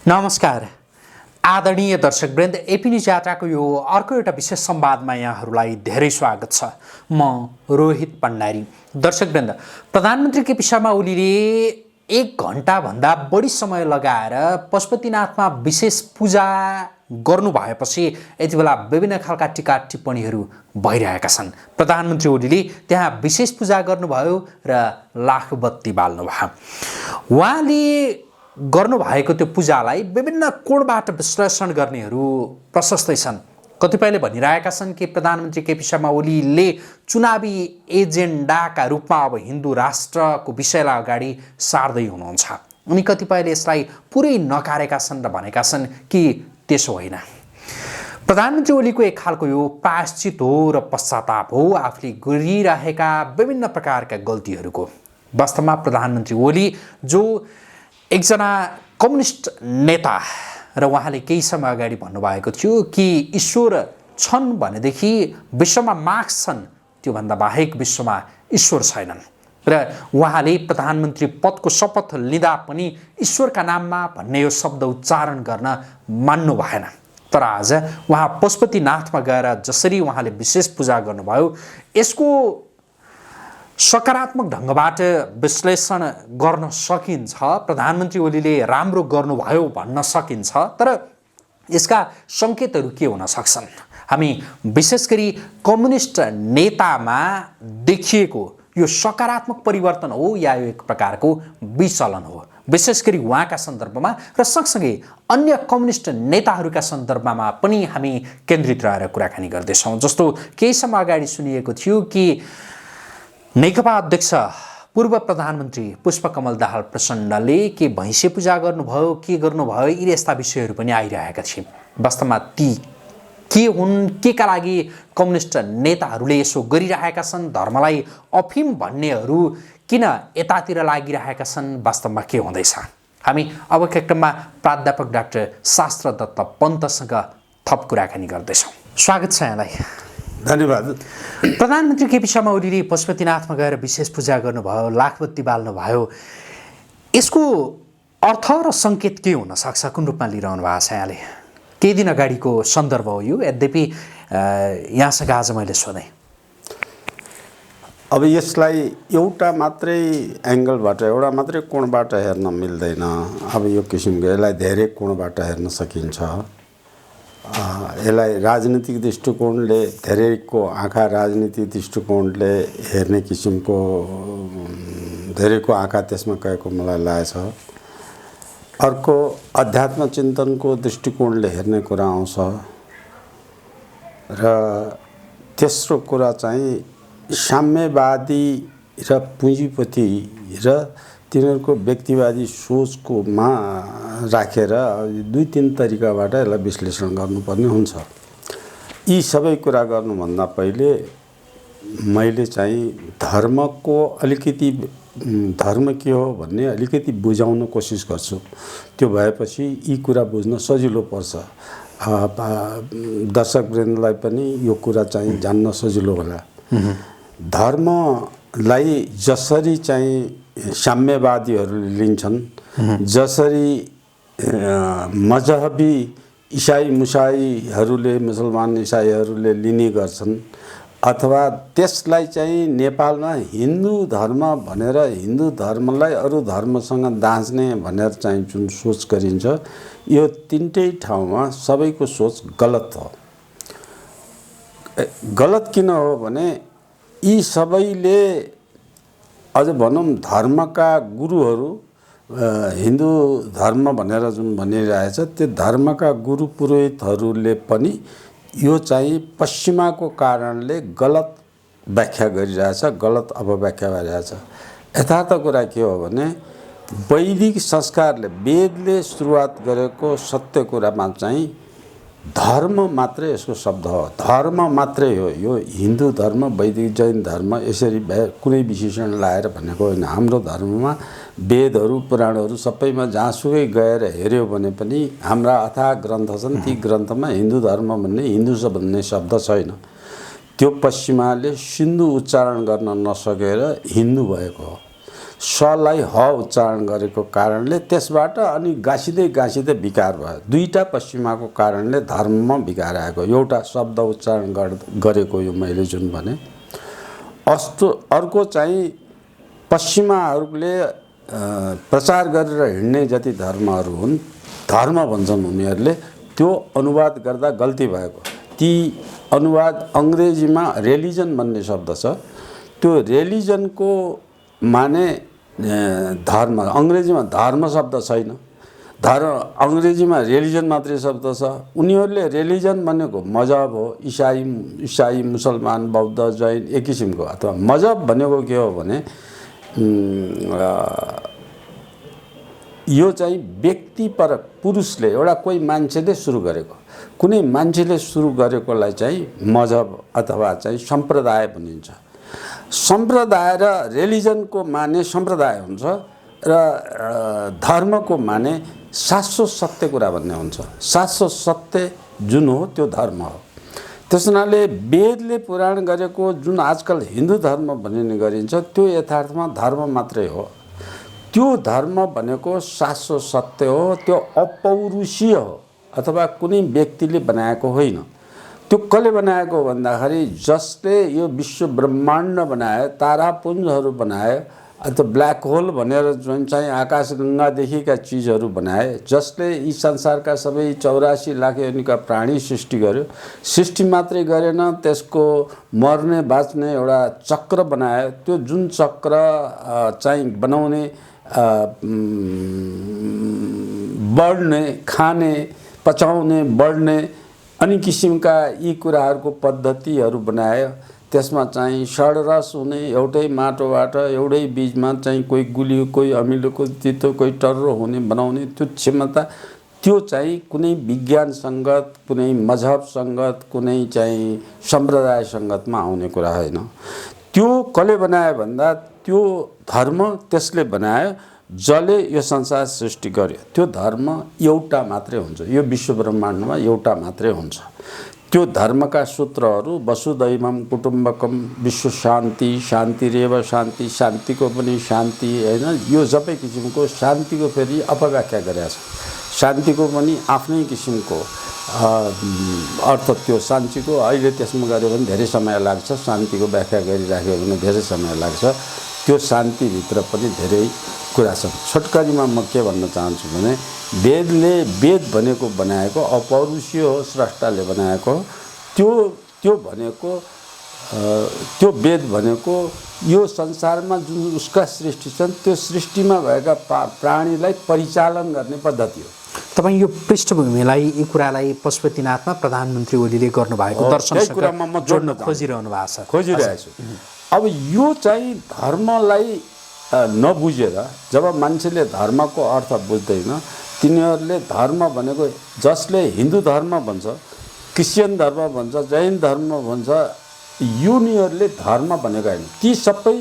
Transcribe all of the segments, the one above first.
नमस्कार आदरणीय दर्शकवृन्द, AP news यात्राको यो अर्को एउटा विशेष संवादमा यहाँहरूलाई धेरै स्वागत छ। म रोहित भण्डारी। दर्शकवृन्द, प्रधानमन्त्री केपी शर्मा ओलीले 1 घण्टाभन्दा बढी समय लगाएर पशुपतिनाथमा विशेष पूजा गर्नु भएपछि यति बेला विभिन्न खालका टीका टिप्पणीहरू भइरहेका छन्। प्रधानमन्त्री ओलीले त्यहाँ विशेष पूजा गर्नुभयो र लाखबत्ती बाल्नुभयो। उहाँले गर्नुभएको त्यो पूजालाई विभिन्न कोणबाट विश्लेषण गर्नेहरू प्रशस्तै छन्। कतिपयले भनिरहेका छन् कि प्रधानमन्त्री केपी शर्मा ओलीले चुनावी एजेन्डाका रूपमा अब हिन्दू राष्ट्रको विषयलाई अगाडि सार्दै हुनुहुन्छ। अनि कतिपयले यसलाई पुरै नकारेका छन् र भनेका छन् कि त्यसो होइन। प्रधानमन्त्री ओलीको एक खालको यो प्रायश्चित हो र पश्चाताप हो आफूले गरिरहेका विभिन्न प्रकारका गल्तीहरूको। वास्तवमा प्रधानमन्त्री ओली जो एकजना कम्युनिस्ट नेता र उहाँले केही समय अगाडि भन्नुभएको थियो कि ईश्वर छन् भनेदेखि विश्वमा मार्क्स छन्, त्योभन्दा बाहेक विश्वमा ईश्वर छैनन्। र उहाँले प्रधानमन्त्री पदको शपथ लिँदा पनि ईश्वरका नाममा भन्ने यो शब्द उच्चारण गर्न मान्नु भएन। तर आज उहाँ पशुपतिनाथमा गएर जसरी उहाँले विशेष पूजा गर्नुभयो, यसको सकारात्मक ढङ्गबाट विश्लेषण गर्न सकिन्छ। प्रधानमन्त्री ओलीले राम्रो गर्नुभयो भन्न सकिन्छ। तर यसका सङ्केतहरू के हुन सक्छन्? हामी विशेष गरी कम्युनिस्ट नेतामा देखिएको यो सकारात्मक परिवर्तन हो या यो एक प्रकारको विचलन हो, विशेष गरी उहाँका सन्दर्भमा र सँगसँगै अन्य कम्युनिस्ट नेताहरूका सन्दर्भमा पनि हामी केन्द्रित रहेर कुराकानी गर्दैछौँ। जस्तो केही समय अगाडि सुनिएको थियो कि नेकपा अध्यक्ष पूर्व प्रधानमन्त्री पुष्पकमल दाहाल प्रचण्डले के भैँसे पूजा गर्नुभयो, के गर्नुभयो, यी यस्ता विषयहरू पनि आइरहेका थिए। वास्तवमा ती के हुन्, केका लागि कम्युनिस्ट नेताहरूले यसो गरिरहेका छन्, धर्मलाई अफिम भन्नेहरू किन यतातिर लागिरहेका छन्, वास्तवमा के हुँदैछ? हामी अबका क्रममा प्राध्यापक डाक्टर शास्त्रदत्त पन्तसँग थप कुराकानी गर्दैछौँ। स्वागत छ यहाँलाई। धन्यवाद। प्रधानमन्त्री केपी शर्मा ओलीले पशुपतिनाथमा गएर विशेष पूजा गर्नुभयो, लाखबत्ती बाल्नुभयो। यसको अर्थ र सङ्केत के हुन सक्छ? कुन रूपमा लिइरहनु भएको छ यहाँले? केही दिन अगाडिको सन्दर्भ हो यो, यद्यपि यहाँसँग आज मैले सोधेँ। अब यसलाई एउटा मात्रै एङ्गलबाट, एउटा मात्रै कोणबाट हेर्न मिल्दैन। अब यो किसिमको यसलाई धेरै कोणबाट हेर्न सकिन्छ। यसलाई राजनीतिक दृष्टिकोणले, धेरैको आँखा राजनीतिक दृष्टिकोणले हेर्ने किसिमको धेरैको आँखा त्यसमा गएको मलाई लागेछ। अर्को अध्यात्म चिन्तनको दृष्टिकोणले हेर्ने कुरा आउँछ र तेस्रो कुरा चाहिँ साम्यवादी र पुँजीपति र तिनीहरूको व्यक्तिवादी सोचकोमा राखेर 2-3 तरिकाबाट यसलाई विश्लेषण गर्नुपर्ने हुन्छ। यी सबै कुरा गर्नुभन्दा पहिले मैले चाहिँ धर्मको अलिकति धर्म के हो भन्ने अलिकति बुझाउन कोसिस गर्छु। त्यो भएपछि यी कुरा बुझ्न सजिलो पर्छ। दर्शकवृन्दलाई पनि यो कुरा चाहिँ जान्न सजिलो होला। धर्मलाई जसरी चाहिँ साम्यवादीहरूले लिन्छन्, जसरी मजहबी मुसाईहरूले, मुसलमान इसाईहरूले लिने गर्छन्, अथवा त्यसलाई चाहिँ नेपालमा हिन्दू धर्म भनेर हिन्दू धर्मलाई अरू धर्मसँग दाँच्ने भनेर चाहिँ जुन सोच गरिन्छ, यो तिनटै ठाउँमा सबैको सोच गलत हो। गलत किन हो भने यी सबैले अझ भनौँ धर्मका गुरुहरू, हिन्दू धर्म भनेर जुन भनिरहेछ, त्यो धर्मका गुरु पुरोहितहरूले पनि यो चाहिँ पश्चिमाको कारणले गलत व्याख्या गरिरहेछ, गलत अपव्याख्या गरिरहेछ। यथार्थ कुरा के हो भने वैदिक संस्कारले, वेदले सुरुवात गरेको सत्य कुरामा चाहिँ धर्म मात्रै यसको शब्द हो, धर्म मात्रै हो। यो हिन्दू धर्म, वैदिक, जैन धर्म यसरी कुनै विशेषण लाएर भनेको होइन। हाम्रो धर्ममा वेदहरू, पुराणहरू सबैमा जहाँसुकै गएर हेऱ्यो भने पनि हाम्रा अथाह ग्रन्थ छन्। ती ग्रन्थमा हिन्दू धर्म भन्ने, हिन्दू भन्ने शब्द छैन। त्यो पश्चिमाले सिन्धु उच्चारण गर्न नसकेर हिन्दू भएको हो। सलाई ह उच्चारण गरेको कारणले त्यसबाट अनि गाँसिँदै विकार भयो। दुईटा पश्चिमाको कारणले धर्ममा विकार आएको। एउटा शब्द उच्चारण गरेको यो मैले जुन भने, अर्को चाहिँ पश्चिमाहरूले प्रचार गरेर हिँड्ने जति धर्महरू हुन्, धर्म भन्छन् उनीहरूले, त्यो अनुवाद गर्दा गल्ती भएको। ती अनुवाद अङ्ग्रेजीमा रिलिजन भन्ने शब्द छ, त्यो रिलिजनको माने धर्म, अङ्ग्रेजीमा धर्म शब्द छैन, अङ्ग्रेजीमा रिलिजन मात्रै शब्द छ। उनीहरूले रिलिजन भनेको मजहब हो, इसाई मुसलमान बौद्ध जैन एक किसिमको। अथवा मजहब भनेको के हो भने यो चाहिँ व्यक्तिपरक, पुरुषले एउटा कोही मान्छेले सुरु गरेको, कुनै मान्छेले सुरु गरेकोलाई चाहिँ मजहब अथवा चाहिँ सम्प्रदाय भनिन्छ। सम्प्रदाय र रिलिजनको माने सम्प्रदाय हुन्छ र धर्मको माने शाश्वत सत्य कुरा भन्ने हुन्छ। शाश्वत सत्य जुन हो त्यो धर्म हो। त्यस हुनाले वेदले पुराण गरेको जुन आजकल हिन्दू धर्म भनिने गरिन्छ त्यो यथार्थमा धर्म मात्रै हो। त्यो धर्म भनेको शाश्वत सत्य हो, त्यो अपौरुषीय हो अथवा कुनै व्यक्तिले बनाएको होइन। त्यो कसले बनाएको भन्दाखेरि जसले यो विश्व ब्रह्माण्ड बनायो, तारापुञ्जहरू बनायो, अथवा ब्ल्याक होल भनेर जुन चाहिँ आकाशगङ्गादेखिका चिजहरू बनाए, जसले यी संसारका सबै 84 लाख योनिका प्राणी सृष्टि गर्यो। सृष्टि मात्रै गरेन, त्यसको मर्ने बाँच्ने एउटा चक्र बनायो। त्यो जुन चक्र चाहिँ बनाउने, बढ्ने, खाने, पचाउने, बढ्ने अनि किसिमका यी कुराहरूको पद्धतिहरू बनायो। त्यसमा चाहिँ षड्रस हुने, एउटै माटोबाट एउटै बीजमा चाहिँ कोही गुलियो, कोही अमिलो, कोही तितो, कोही टर्रो हुने बनाउने त्यो क्षमता, त्यो चाहिँ कुनै विज्ञान सङ्गत, कुनै मजहब सङ्गत, कुनै चाहिँ सम्प्रदाय सङ्गतमा आउने कुरा होइन। त्यो कसले बनायो भन्दा त्यो धर्म त्यसले बनायो जसले यो संसार सृष्टि गर्यो। त्यो धर्म एउटा मात्रै हुन्छ, यो विश्व ब्रह्माण्डमा एउटा मात्रै हुन्छ। त्यो धर्मका सूत्रहरू वसुदैवम कुटुम्बकम, विश्व शान्ति, शान्तिरेव शान्ति, शान्तिको पनि शान्ति होइन, यो सबै किसिमको शान्तिको फेरि अपव्याख्या गरेको छ। शान्तिको पनि आफ्नै किसिमको अर्थ, त्यो शान्तिको अहिले त्यसमा गऱ्यो भने धेरै समय लाग्छ, शान्तिको व्याख्या गरिराख्यो भने धेरै समय लाग्छ। त्यो शान्तिभित्र पनि धेरै कुरा छ। छोटकरीमा म के भन्न चाहन्छु भने वेद भनेको बनाएको अपौरुषीय हो, स्रष्टाले बनाएको। त्यो भनेको त्यो वेद भनेको यो संसारमा जुन उसका सृष्टि छन् त्यो सृष्टिमा भएका प्राणीलाई परिचालन गर्ने पद्धति हो। तपाईँ यो पृष्ठभूमिलाई, यी कुरालाई पशुपतिनाथमा प्रधानमन्त्री ओलीले गर्नुभएको दर्शनसँग जोड्न खोजिरहेको छु। अब यो चाहिँ धर्मलाई नबुझेर जब मान्छेले धर्मको अर्थ बुझ्दैन, तिनीहरूले धर्म भनेको जसले हिन्दू धर्म भन्छ, क्रिस्चियन धर्म भन्छ, जैन धर्म भन्छ, यिनीहरूले धर्म भनेको होइन। ती सबै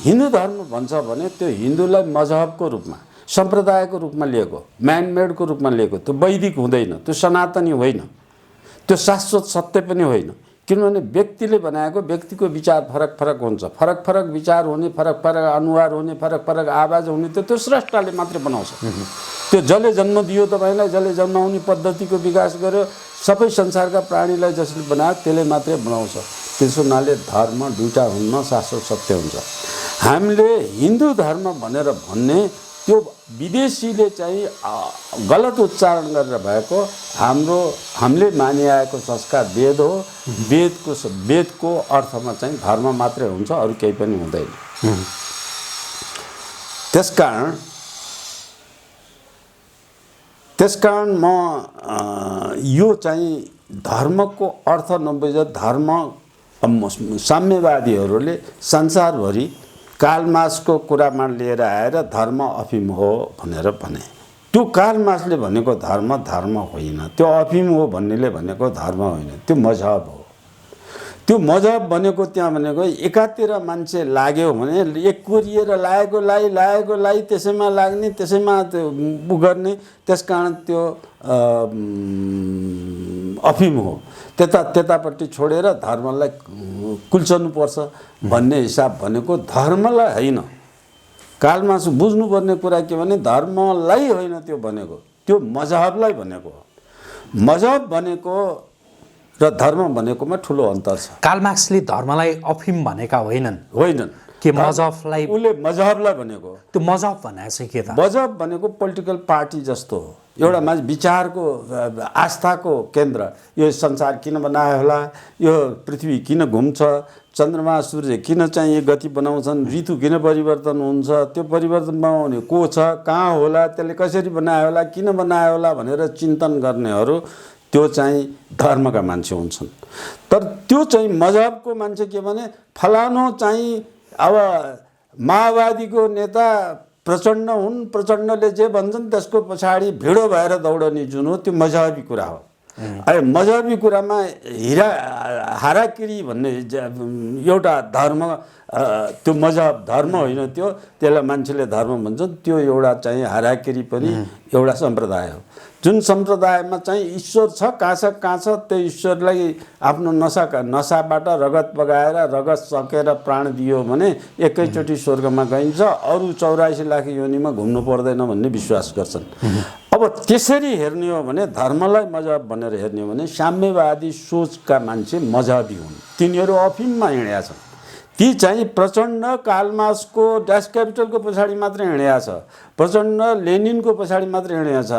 हिन्दू धर्म भन्छ भने त्यो हिन्दूलाई मजहबको रूपमा, सम्प्रदायको रूपमा लिएको, म्यानमेडको रूपमा लिएको, त्यो वैदिक हुँदैन, त्यो सनातनी होइन, त्यो शाश्वत सत्य पनि होइन। किनभने व्यक्तिले बनाएको, व्यक्तिको विचार फरक फरक हुन्छ, फरक फरक विचार हुने, फरक फरक अनुहार हुने, फरक फरक आवाज हुने, त्यो स्रष्टाले मात्रै बनाउँछ। त्यो जसले जन्म दियो तपाईँलाई, जसले जन्माउने पद्धतिको विकास गर्यो, सबै संसारका प्राणीलाई जसले बनायो त्यसले मात्रै बनाउँछ। त्यसो हुनाले धर्म दुईटा हुन्न, शाश्वत सत्य हुन्छ। हामीले हिन्दू धर्म भनेर भन्ने त्यो विदेशीले चाहिँ गलत उच्चारण गरेर भएको, हामीले मानिआएको संस्कार वेद हो। वेदको अर्थमा चाहिँ धर्म मात्रै हुन्छ, अरू केही पनि हुँदैन। त्यसकारण म यो चाहिँ धर्मको अर्थ नबुझेर धर्म साम्यवादीहरूले संसारभरि कालमासको कुरामा लिएर आएर धर्म अफिम हो भनेर भने। त्यो कालमासले भनेको धर्म होइन, त्यो अफिम हो भन्नेले भनेको धर्म होइन, त्यो मजहब हो। त्यो मजहब भनेको त्यहाँ भनेको एकातिर मान्छे लाग्यो भने एक कोरिएर लागेको लाई त्यसैमा लाग्ने, त्यसैमा त्यो उ गर्ने, त्यसकारण त्यो अफिम हो। त्यतापट्टि छोडेर धर्मलाई कुल्चनु पर्छ भन्ने हिसाब भनेको धर्मलाई होइन, कालमासु बुझ्नुपर्ने कुरा के भने धर्मलाई होइन त्यो भनेको, त्यो मजहबलाई भनेको हो। मजहब भनेको र धर्म भनेकोमा ठुलो अन्तर छ। कार्ल मार्क्सले धर्मलाई अफिम भनेका होइनन्, के मजहबलाई, उसले मजहबलाई भनेको। त्यो मजहब भनेको चाहिँ के त? मजहब भनेको पोलिटिकल पार्टी जस्तो हो, एउटा मान्छे विचारको आस्थाको केन्द्र। यो संसार किन बनायो होला, यो पृथ्वी किन घुम्छ, चन्द्रमा सूर्य किन चाहिँ गति बनाउँछन्, ऋतु किन परिवर्तन हुन्छ, त्यो परिवर्तन बनाउने को छ, कहाँ होला, त्यसले कसरी बनायो होला, किन बनायो होला भनेर चिन्तन गर्नेहरू त्यो चाहिँ धर्मका मान्छे हुन्छन्। तर त्यो चाहिँ मजहबको मान्छे के भने फलानो चाहिँ अब माओवादीको नेता प्रचण्ड हुन्, प्रचण्डले जे भन्छन् त्यसको पछाडि भिडो भएर दौडने जुन हो त्यो मजहबी कुरा हो। अहिले मजहबी कुरामा हाराकिरी भन्ने एउटा धर्म, त्यो मजहब धर्म होइन, त्यसलाई मान्छेले धर्म भन्छन्। त्यो एउटा चाहिँ हाराकिरी पनि एउटा सम्प्रदाय हो, जुन सम्प्रदायमा चाहिँ ईश्वर छ, कहाँ छ त्यो ईश्वरलाई आफ्नो नसाबाट रगत बगाएर रगत सकेर प्राण दियो भने एकैचोटि स्वर्गमा गइन्छ, अरू 84 लाख योनिमा घुम्नु पर्दैन भन्ने विश्वास गर्छन्। अब त्यसरी हेर्ने हो भने धर्मलाई मजहब भनेर हेर्ने हो भने साम्यवादी सोचका मान्छे मजहबी हुन्, तिनीहरू अफिममा हिँडेका छन्। ती चाहिँ प्रचण्ड कार्ल मार्क्सको ड्यास क्यापिटलको पछाडि मात्र हिँडेका छ, प्रचण्ड लेनिनको पछाडि मात्र हिँडेका छ।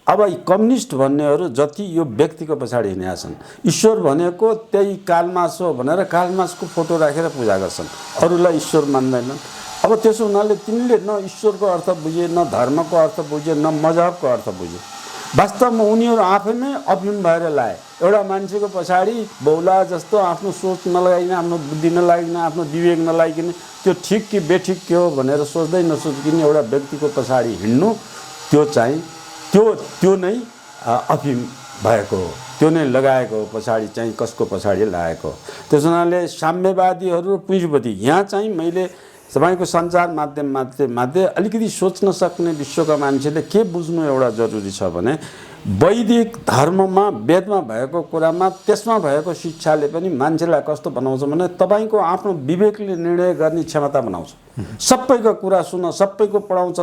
अब कम्युनिस्ट भन्नेहरू जति यो व्यक्तिको पछाडि हिँडेका छन्, ईश्वर भनेको त्यही कार्ल मार्क्स हो भनेर कार्ल मार्क्सको फोटो राखेर पूजा गर्छन्, अरूलाई ईश्वर मान्दैनन्। अब त्यसो हुनाले तिनले न ईश्वरको अर्थ बुझे, न धर्मको अर्थ बुझे, न मजहबको अर्थ बुझे। वास्तवमा उनीहरू आफै नै अफिम भएर लाए। एउटा मान्छेको पछाडि बौला जस्तो आफ्नो सोच नलगाइकन, आफ्नो बुद्धि नलागिकन, आफ्नो विवेक नलागिकन त्यो ठिक कि बेठिक के हो भनेर सोच्दै नसोचिकन एउटा व्यक्तिको पछाडि हिँड्नु, त्यो चाहिँ त्यो नै अफिम भएको हो, त्यो नै लगाएको हो, पछाडि चाहिँ कसको पछाडि लागेको हो। त्यस हुनाले साम्यवादीहरू र पुँजीपति, यहाँ चाहिँ मैले तपाईँको सञ्चार माध्यम अलिकति सोच्न सक्ने विश्वका मान्छेले के बुझ्नु एउटा जरुरी छ भने वैदिक धर्ममा वेदमा भएको कुरामा त्यसमा भएको शिक्षाले पनि मान्छेलाई कस्तो बनाउँछ भने तपाईँको आफ्नो विवेकले निर्णय गर्ने क्षमता बनाउँछ। सबैको कुरा सुन, सबैको पढाउँछ,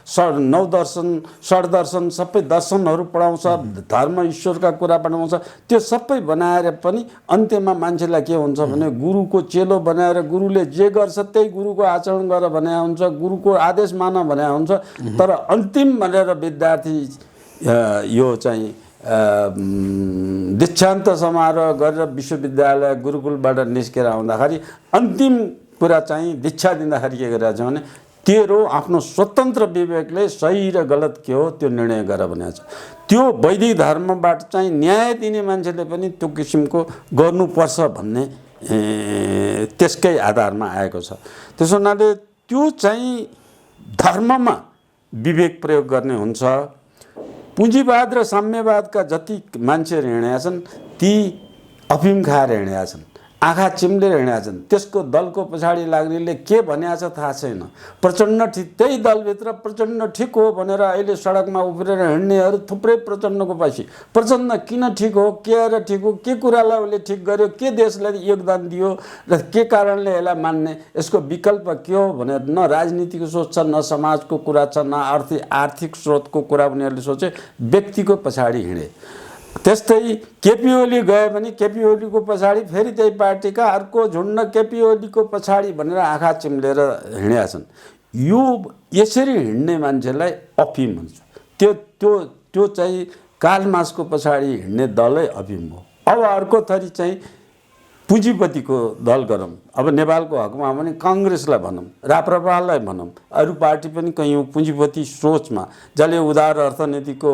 9 दर्शन, षड्दर्शन सबै दर्शनहरू पढाउँछ, धर्म ईश्वरका कुरा बनाउँछ। त्यो सबै बनाएर पनि अन्त्यमा मान्छेलाई के हुन्छ भने गुरुको चेलो बनाएर गुरुले जे गर्छ त्यही गुरुको आचरण गर भने हुन्छ, गुरुको आदेश मान भने हुन्छ। तर अन्तिम भनेर विद्यार्थी यो चाहिँ दीक्षान्त समारोह गरेर विश्वविद्यालय गुरुकुलबाट निस्केर आउँदाखेरि अन्तिम कुरा चाहिँ दीक्षा दिँदाखेरि के गरिरहेको छ भने तेरो आफ्नो स्वतन्त्र विवेकले सही र गलत के हो त्यो निर्णय गर भनेको छ। त्यो वैदिक धर्मबाट चाहिँ न्याय दिने मान्छेले पनि त्यो किसिमको गर्नुपर्छ भन्ने त्यसकै आधारमा आएको छ। त्यसो हुनाले त्यो चाहिँ धर्ममा विवेक प्रयोग गर्ने हुन्छ। पुँजीवाद र साम्यवादका जति मान्छेहरू हिँडेका छन् ती अफिम खाएर हिँडेका छन्, आँखा चिम्लेर हिँडेका छन्। त्यसको दलको पछाडि लाग्नेले के भनेको छ थाहा छैन। प्रचण्ड ठिक, त्यही दलभित्र प्रचण्ड ठिक हो भनेर अहिले सडकमा उफ्रेर हिँड्नेहरू थुप्रै प्रचण्डको पछि। प्रचण्ड किन ठिक हो, के र ठिक हो, के कुरालाई उसले ठिक गर्यो, के देशलाई योगदान दियो र के कारणले यसलाई मान्ने, यसको विकल्प के हो भनेर न राजनीतिको सोच छ, न समाजको कुरा छ, न आर्थिक स्रोतको कुरा उनीहरूले सोचे, व्यक्तिको पछाडि हिँडे। त्यस्तै केपी ओली गए भने केपी ओलीको पछाडि फेरि त्यही पार्टीका अर्को झुन्ड केपी ओलीको पछाडि भनेर आँखा चिम्लेर हिँडेका छन्। यो यसरी हिँड्ने मान्छेलाई अफिम भन्छ। त्यो चाहिँ कार्ल मार्क्सको पछाडि हिँड्ने दलै अफिम हो। अब अर्को थरी चाहिँ पुँजीपतिको दल गरौँ। अब नेपालको हकमा भने काङ्ग्रेसलाई भनौँ, राप्रपालाई भनौँ, अरू पार्टी पनि कयौँ पुँजीपति सोचमा जसले उदार अर्थनीतिको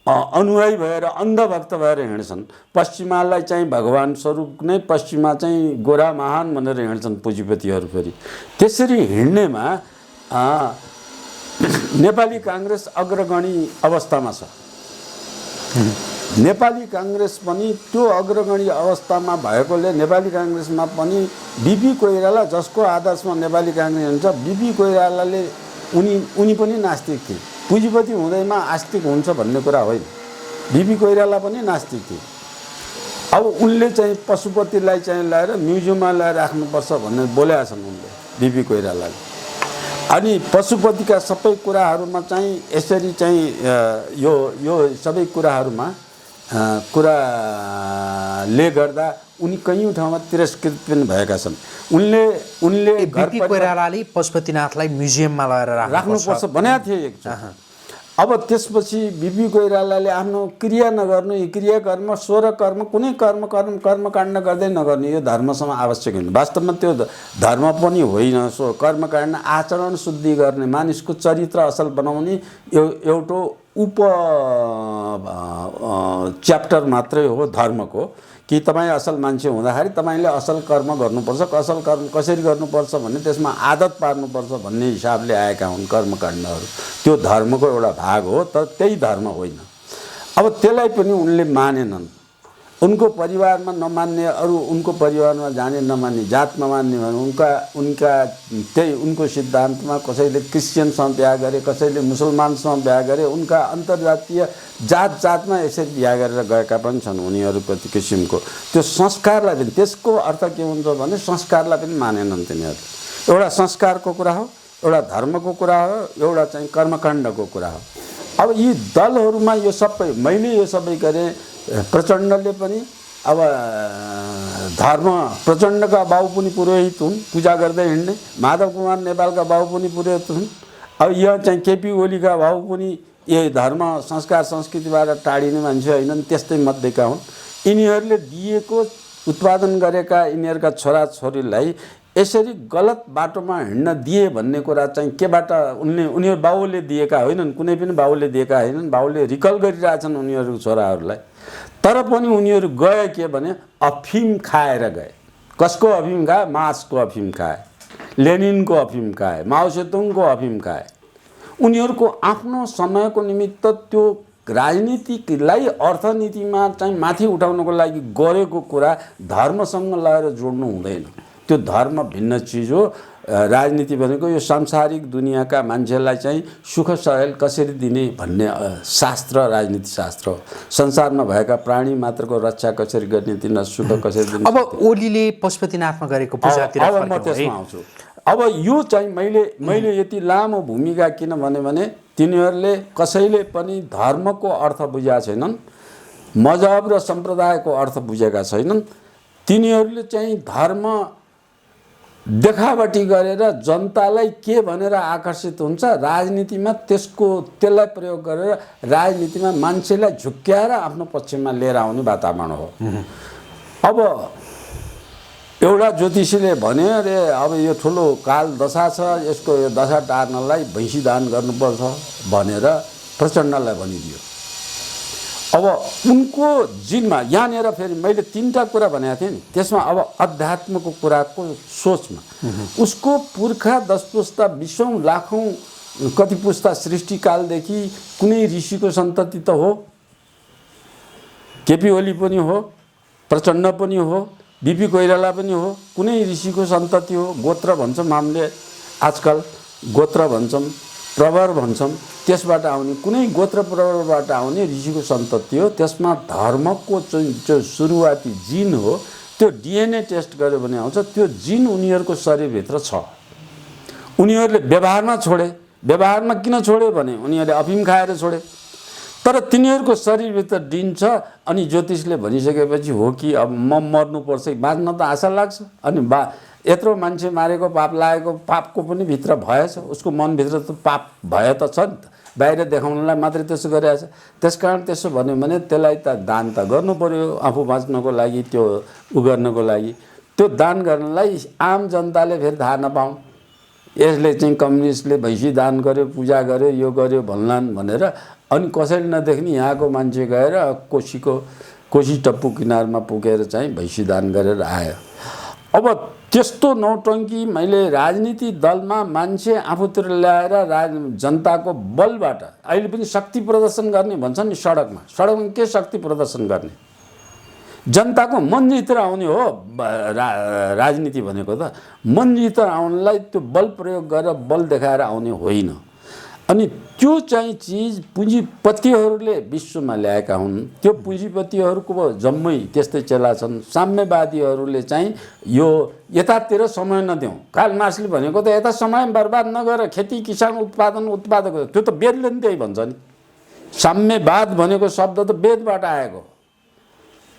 अनुयायी भएर अन्धभक्त भएर हिँड्छन्। पश्चिमालाई चाहिँ भगवान स्वरूप नै, पश्चिमा चाहिँ गोरा महान भनेर हिँड्छन् पुँजीपतिहरू। फेरि त्यसरी हिँड्नेमा नेपाली काङ्ग्रेस अग्रगणी अवस्थामा छ। नेपाली काङ्ग्रेस पनि त्यो अग्रगणी अवस्थामा भएकोले नेपाली काङ्ग्रेसमा पनि बिपी कोइराला जसको आदर्शमा नेपाली काङ्ग्रेस हुन्छ, बिपी कोइरालाले उनी पनि नास्तिक थिए। पुँजीपति हुँदैमा आस्तिक हुन्छ भन्ने कुरा होइन। बिपी कोइराला पनि नास्तिक थिए। अब उनले चाहिँ पशुपतिलाई चाहिँ ल्याएर म्युजियममा ल्याएर राख्नुपर्छ भनेर बोलेका छन् उनले, बिपी कोइरालाले। अनि पशुपतिका सबै कुराहरूमा चाहिँ यसरी चाहिँ यो सबै कुराहरूमा कुराले गर्दा उनी कैयौँ ठाउँमा तिरस्कृत पनि भएका छन्। उनले बीपी कोइरालाले पशुपतिनाथलाई म्युजियममा लगेर राख्नुपर्छ भनेका थिए एकचोटि। अब त्यसपछि बीपी कोइरालाले आफ्नो क्रिया नगर्नु, यो क्रियाकर्म स्वर कर्म कुनै कर्मकाण्ड गर्दै नगर्नु यो धर्मसँग आवश्यक होइन। वास्तवमा त्यो धर्म पनि होइन। सो कर्मकाण्ड आचरण शुद्धि गर्ने, मानिसको चरित्र असल बनाउने एउटा च्याप्टर मात्रै हो धर्मको, कि तपाईँ असल मान्छे हुँदाखेरि तपाईँले असल कर्म गर्नुपर्छ। असल कर्म कसरी गर्नुपर्छ भने त्यसमा आदत पार्नुपर्छ भन्ने हिसाबले आएका हुन् कर्मकाण्डहरू। त्यो धर्मको एउटा भाग हो, तर त्यही धर्म होइन। अब त्यसलाई पनि उनले मानेनन्। उनको परिवारमा नमान्ने, अरू उनको परिवारमा जाने नमान्ने, जात नमान्ने भने उनको सिद्धान्तमा कसैले क्रिस्चियनसँग बिहा गरे, कसैले मुसलमानसँग बिहा गरे। उनका अन्तर्जातीय जातमा यसरी बिहा गरेर गएका पनि छन् उनीहरू कति किसिमको। त्यो संस्कारलाई पनि, त्यसको अर्थ के हुन्छ भने संस्कारलाई पनि मानेनन् तिनीहरू। एउटा संस्कारको कुरा हो, एउटा धर्मको कुरा हो, एउटा चाहिँ कर्मकाण्डको कुरा हो। अब यी दलहरूमा यो सबै मैले यो सबै गरेँ। प्रचण्डले पनि अब धर्म, प्रचण्डका बाबु पनि पुरोहित हुन्, पूजा गर्दै हिँड्ने। माधव कुमार नेपालका बाबु पनि पुरोहित हुन्। अब यो चाहिँ केपी ओलीका बाबु पनि यही धर्म संस्कार संस्कृतिबाट टाढिने मान्छे होइनन्, त्यस्तै मध्येका हुन्। यिनीहरूले दिएको उत्पादन गरेका यिनीहरूका छोराछोरीलाई यसरी गलत बाटोमा हिँड्न दिए भन्ने कुरा चाहिँ केबाट उनीहरू बाबुले दिएका होइनन्, कुनै पनि बाबुले दिएका होइनन्। बाबुले रिकल गरिरहेछन् उनीहरूको छोराहरूलाई। तर पनि उनीहरू गए के भने अफिम खाएर गए। कसको अफिम खाए? मार्क्सको अफिम खाए, लेनिनको अफिम खाए, माओ सेतुङको अफिम खाए। उनीहरूको आफ्नो समयको निमित्त त्यो राजनीतिलाई अर्थनीतिमा चाहिँ माथि उठाउनको लागि गरेको कुरा धर्मसँग लगाएर जोड्नु हुँदैन। त्यो धर्म भिन्न चिज हो। राजनीति भनेको यो सांसारिक दुनियाँका मान्छेलाई चाहिँ सुख सहेल कसरी दिने भन्ने शास्त्र, राजनीति शास्त्र हो। संसारमा भएका प्राणी मात्रको रक्षा कसरी गर्ने, तिनीलाई सुख कसरी दिने। अब ओलीले पशुपतिनाथमा गरेको पूजातिर अब म त्यसमा आउँछु। अब यो चाहिँ मैले यति लामो भूमिका किन भने तिनीहरूले कसैले पनि धर्मको अर्थ बुझेका छैनन्, मजहब र सम्प्रदायको अर्थ बुझेका छैनन्। तिनीहरूले चाहिँ धर्म देखावटी गरेर जनतालाई के भनेर आकर्षित हुन्छ, राजनीतिमा त्यसलाई प्रयोग गरेर राजनीतिमा मान्छेलाई झुक्क्याएर आफ्नो पक्षमा लिएर आउने वातावरण हो। अब एउटा ज्योतिषीले भन्यो अरे अब यो ठुलो काल दशा छ, यसको यो दशा टार्नलाई भैँसी दान गर्नुपर्छ भनेर प्रचण्डलाई भनिदियो। अब उनको जिनमा यहाँनिर फेरि मैले 3टा कुरा भनेको थिएँ नि, त्यसमा अब अध्यात्मको कुराको सोचमा उसको पुर्खा 10 पुस्ता 20औं लाखौं कति पुस्ता सृष्टिकालदेखि कुनै ऋषिको सन्तति त हो। केपी ओली पनि हो, प्रचण्ड पनि हो, बीपी कोइराला पनि हो, कुनै ऋषिको सन्तति हो। गोत्र भन्छौँ हामीले आजकल, गोत्र भन्छौँ, प्रवर भन्छौँ। त्यसबाट आउने कुनै गोत्र प्रवरबाट आउने ऋषिको सन्तति हो। त्यसमा धर्मको जो सुरुवाती जिन हो त्यो डिएनए टेस्ट गर्यो भने आउँछ। त्यो जिन उनीहरूको शरीरभित्र छ। उनीहरूले व्यवहारमा छोडे। व्यवहारमा किन छोड्यो भने उनीहरूले अफिम खाएर छोडे। तर तिनीहरूको शरीरभित्र जिन छ। अनि ज्योतिषले भनिसकेपछि हो कि अब म मर्नुपर्छ, बाँच्न त आशा लाग्छ। अनि यत्रो मान्छे मारेको, पाप लागेको, पापको पनि भित्र भएछ, उसको मनभित्र त पाप भए त छ नि त, बाहिर देखाउनलाई मात्रै त्यसो गरेछ। त्यसकारण त्यसो भन्यो भने त्यसलाई त दान त गर्नु पर्यो आफू बाँच्नको लागि, त्यो गर्नको लागि। त्यो दान गर्नलाई आम जनताले फेरि थाहा नपाउन्, यसले चाहिँ कम्युनिस्टले भैँसी दान गर्यो, पूजा गर्यो, यो गर्यो भन्लान् भनेर अनि कसैले नदेख्ने यहाँको मान्छे गएर कोशी टप्पू किनारमा पुगेर चाहिँ भैँसी दान गरेर आयो। अब त्यस्तो नौटङ्की मैले राजनीति दलमा मान्छे आफूतिर ल्याएर जनताको बलबाट अहिले पनि शक्ति प्रदर्शन गर्ने भन्छ नि। सडकमा के शक्ति प्रदर्शन गर्ने? जनताको मन जितेर आउने हो राजनीति भनेको त। मन जितेर आउनलाई त्यो बल प्रयोग गरेर बल देखाएर आउने होइन। अनि त्यो चाहिँ चिज पुँजीपतिहरूले विश्वमा ल्याएका हुन्। त्यो पुँजीपतिहरूको जम्मै त्यस्तै चेला छन्। साम्यवादीहरूले चाहिँ यो यतातिर समय नदेऊ, कार्ल मार्क्सले भनेको त यता समय बर्बाद नगर, खेती किसान उत्पादक त्यो त वेदले नि त्यही भन्छ नि। साम्यवाद भनेको शब्द त वेदबाट आएको,